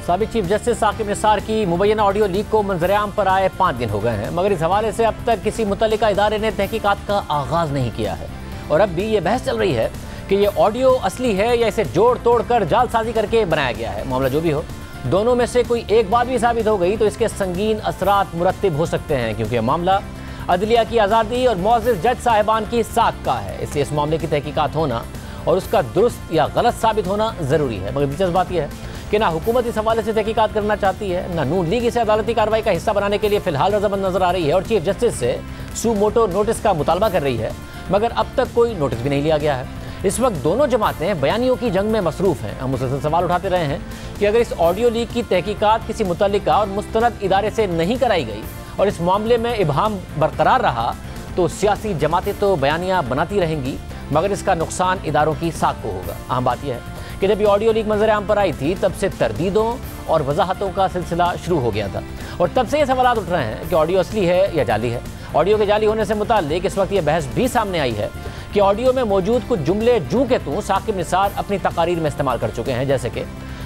साबिक chief justice Saqib Nisar की मुबैना audio leak को मंजरेआम पर आए 5 दिन हो गए हैं, मगर इस हवाले से अब तक किसी मुतल्लिका इदारे ने तहकीकात का आगाज़ नहीं किया है। और अब भी ये बहस चल रही है कि ये ऑडियो असली है या इसे जोड़ तोड़ कर जालसाजी करके बनाया गया है। मामला जो भी हो, दोनों में से कोई एक बात भी साबित हो गई तो इसके संगीन असरात मुरत्तिब हो सकते हैं, क्योंकि यह मामला अदलिया की आज़ादी और मुअज़्ज़ज़ जज साहिबान की साख का है। इसलिए इस मामले की तहकीकात होना और उसका दुरुस्त या गलत साबित होना ज़रूरी है। मगर दिलचस्प बात यह है कि ना हुकूमत इस हवाले से तहकीकात करना चाहती है, ना नून लीग इसे अदालती कार्रवाई का हिस्सा बनाने के लिए फिलहाल रजामंद नजर आ रही है और चीफ जस्टिस से सू मोटो नोटिस का मुतालबा कर रही है, मगर अब तक कोई नोटिस भी नहीं लिया गया है। इस वक्त दोनों जमातें बयानियों की जंग में मसरूफ़ हैं। हम मुसलसल सवाल उठाते रहे हैं कि अगर इस ऑडियो लीक की तहकीकात किसी मुतल्लिका और मुस्तनद इदारे से नहीं कराई गई और इस मामले में इबहम बरकरार रहा तो सियासी जमातें तो बयानियाँ बनाती रहेंगी, मगर इसका नुकसान इदारों की साख को होगा। अहम बात यह है कि जब ये ऑडियो लीक मंजर-ए-आम पर आई थी तब से तरदीदों और वजाहतों का सिलसिला शुरू हो गया था और तब से ये सवाल उठ रहे हैं कि ऑडियो असली है या जाली है। ऑडियो के जाली होने से मुताल्लिक इस वक्त ये बहस भी सामने आई है कि ऑडियो में मौजूद कुछ जुमले जू के तू साकिब निसार अपनी तकारीर में इस्तेमाल कर चुके हैं, जैसे कि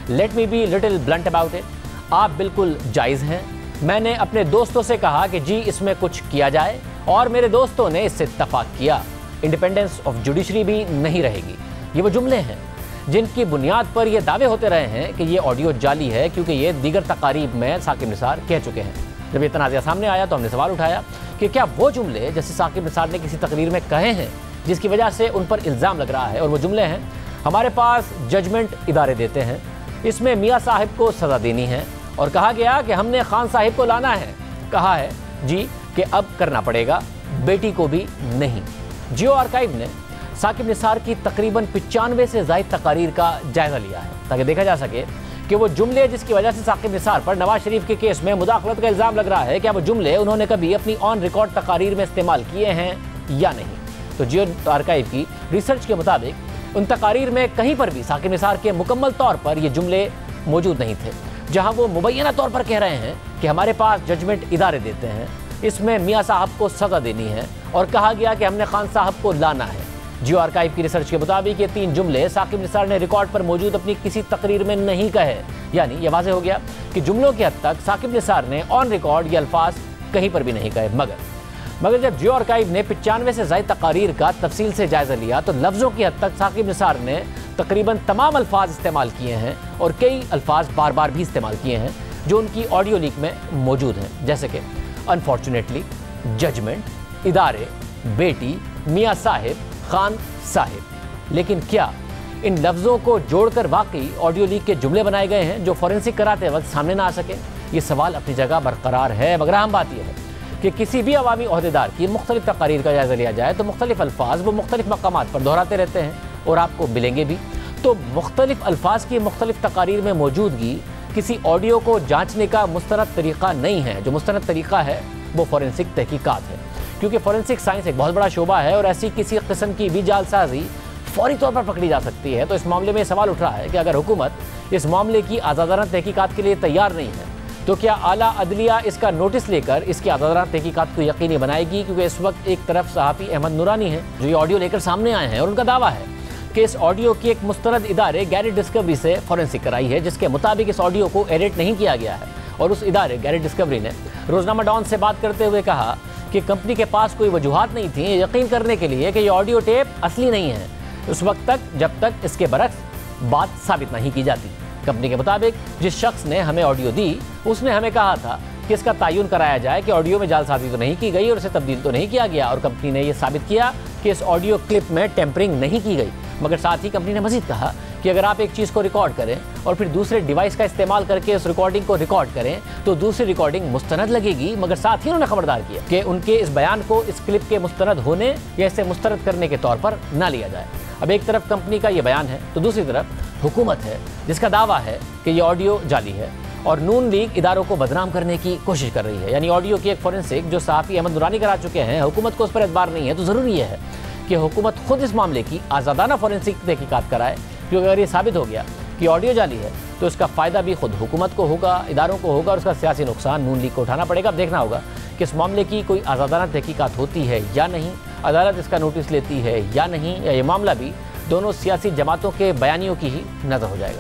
let me be little blunt about it, आप बिल्कुल जायज़ हैं, मैंने अपने दोस्तों से कहा कि जी इसमें कुछ किया जाए और मेरे दोस्तों ने इससे इत्तफाक किया, इंडिपेंडेंस ऑफ जुडिशरी भी नहीं रहेगी। ये वो जुमले हैं जिनकी बुनियाद पर यह दावे होते रहे हैं कि ये ऑडियो जाली है, क्योंकि ये दीगर तकारीब में साकिब निसार कह चुके हैं। जब ये तनाज़ा सामने आया तो हमने सवाल उठाया कि क्या वो जुमले जैसे साकिब निसार ने किसी तकरीर में कहे हैं जिसकी वजह से उन पर इल्ज़ाम लग रहा है, और वो जुमले हैं हमारे पास जजमेंट इदारे देते हैं, इसमें मियाँ साहिब को सज़ा देनी है और कहा गया कि हमने खान साहिब को लाना है, कहा है जी कि अब करना पड़ेगा, बेटी को भी नहीं। जियो आर्काइव ने साकिब निसार की तकरीबन 95 से ज़ायद तकारीर का जायज़ा लिया है ताकि देखा जा सके कि वो जुमले जिसकी वजह से साकिब निसार पर नवाज शरीफ के केस में मुदाखलत का इल्ज़ाम लग रहा है, क्या वो जुमले उन्होंने कभी अपनी ऑन रिकॉर्ड तकारीर में इस्तेमाल किए हैं या नहीं। तो जियो आर्काइव की रिसर्च के मुताबिक उन तकारीर में कहीं पर भी साकिब निसार के मुकम्मल तौर पर ये जुमले मौजूद नहीं थे, जहाँ वो मुबैना तौर पर कह रहे हैं कि हमारे पास जजमेंट इदारे देते हैं, इसमें मियाँ साहब को सज़ा देनी है और कहा गया कि हमने खान साहब को लाना है। जियो आर्काइव की रिसर्च के मुताबिक ये 3 जुमले साकिब निसार ने रिकॉर्ड पर मौजूद अपनी किसी तकरीर में नहीं कहे, यानी यह वाज़ेह हो गया कि जुमलों की हद तक साकिब निसार ने ऑन रिकॉर्ड ये अल्फाज कहीं पर भी नहीं कहे। मगर जब जियो आर्काइव ने 95 से ज़ायद तकारीर का तफसील से जायज़ा लिया तो लफ्ज़ों की हद तक साकिब निसार ने तकरीबन तमाम अल्फाज इस्तेमाल किए हैं और कई अल्फाज बार बार भी इस्तेमाल किए हैं जो उनकी ऑडियो लीक में मौजूद हैं, जैसे कि अनफॉर्चुनेटली, जजमेंट, इदारे, बेटी, मियाँ साहिब, खान साहिब। लेकिन क्या इन लफ्ज़ों को जोड़कर वाकई ऑडियो लीक के जुमले बनाए गए हैं जो फॉरेंसिक कराते वक्त सामने ना आ सके? ये सवाल अपनी जगह बरकरार है, मगर अहम बात यह है कि किसी भी अवामी ओहदेदार की मुख्तलिफ तकारीर का जायज़ा लिया जाए तो मुख्तलिफ अल्फाज वो मुख्तलिफ मकामात पर दोहराते रहते हैं और आपको मिलेंगे भी। तो मुख्तलिफ अल्फाज की मुख्तलिफ तकारीर में मौजूदगी किसी ऑडियो को जाँचने का मुस्तनद तरीक़ा नहीं है। जो मुस्तनद तरीक़ा है वो फॉरेंसिक तहकीकात है, क्योंकि फॉरेंसिक साइंस एक बहुत बड़ा शोबा है और ऐसी किसी किस्म की भी जालसाजी फौरी तौर पर पकड़ी जा सकती है। तो इस मामले में सवाल उठ रहा है कि अगर हुकूमत इस मामले की आज़ादाना तहकीकात के लिए तैयार नहीं है तो क्या आला अदलिया इसका नोटिस लेकर इसकी आज़ादाना तहकीकात को यकीनी बनाएगी? क्योंकि इस वक्त एक तरफ सहाफ़ी अहमद नूरानी है जो ये ऑडियो लेकर सामने आए हैं और उनका दावा है कि इस ऑडियो की एक मुस्तनद इदारे गैरेट डिस्कवरी से फॉरेंसिक कराई है, जिसके मुताबिक इस ऑडियो को एडिट नहीं किया गया है। और उस इदारे गैरेट डिस्कवरी ने रोज़नामा डॉन से बात करते हुए कहा कि कंपनी के पास कोई वजूहात नहीं थी यकीन करने के लिए कि ये ऑडियो टेप असली नहीं है उस वक्त तक जब तक इसके बरक्स बात साबित नहीं की जाती। कंपनी के मुताबिक जिस शख्स ने हमें ऑडियो दी उसने हमें कहा था कि इसका तयन कराया जाए कि ऑडियो में जालसाजी तो नहीं की गई और इसे तब्दील तो नहीं किया गया, और कंपनी ने यह साबित किया कि इस ऑडियो क्लिप में टेम्परिंग नहीं की गई। मगर साथ ही कंपनी ने मजीद कहा कि अगर आप एक चीज़ को रिकॉर्ड करें और फिर दूसरे डिवाइस का इस्तेमाल करके उस रिकॉर्डिंग को रिकॉर्ड करें तो दूसरी रिकॉर्डिंग मुस्तनद लगेगी। मगर साथ ही उन्होंने खबरदार किया कि उनके इस बयान को इस क्लिप के मुस्तनद होने या इसे मुस्तरद करने के तौर पर ना लिया जाए। अब एक तरफ कंपनी का ये बयान है तो दूसरी तरफ हुकूमत है जिसका दावा है कि ये ऑडियो जाली है और नून लीग इदारों को बदनाम करने की कोशिश कर रही है। यानी ऑडियो की एक फॉरेंसिक जो सहाफ़ी अहमद नूरानी करा चुके हैं, हुकूमत को उस पर एतबार नहीं है। तो ज़रूरी है कि हुकूमत खुद इस मामले की आज़ादाना फॉरेंसिक तहकीकात कराए, क्योंकि अगर ये साबित हो गया कि ऑडियो जाली है तो इसका फ़ायदा भी खुद हुकूमत को होगा, इदारों को होगा, और उसका सियासी नुकसान नून लीग को उठाना पड़ेगा। अब देखना होगा कि इस मामले की कोई आज़ादाना तहकीकात होती है या नहीं, अदालत इसका नोटिस लेती है या नहीं, या ये मामला भी दोनों सियासी जमातों के बयानियों की ही नज़र हो जाएगा।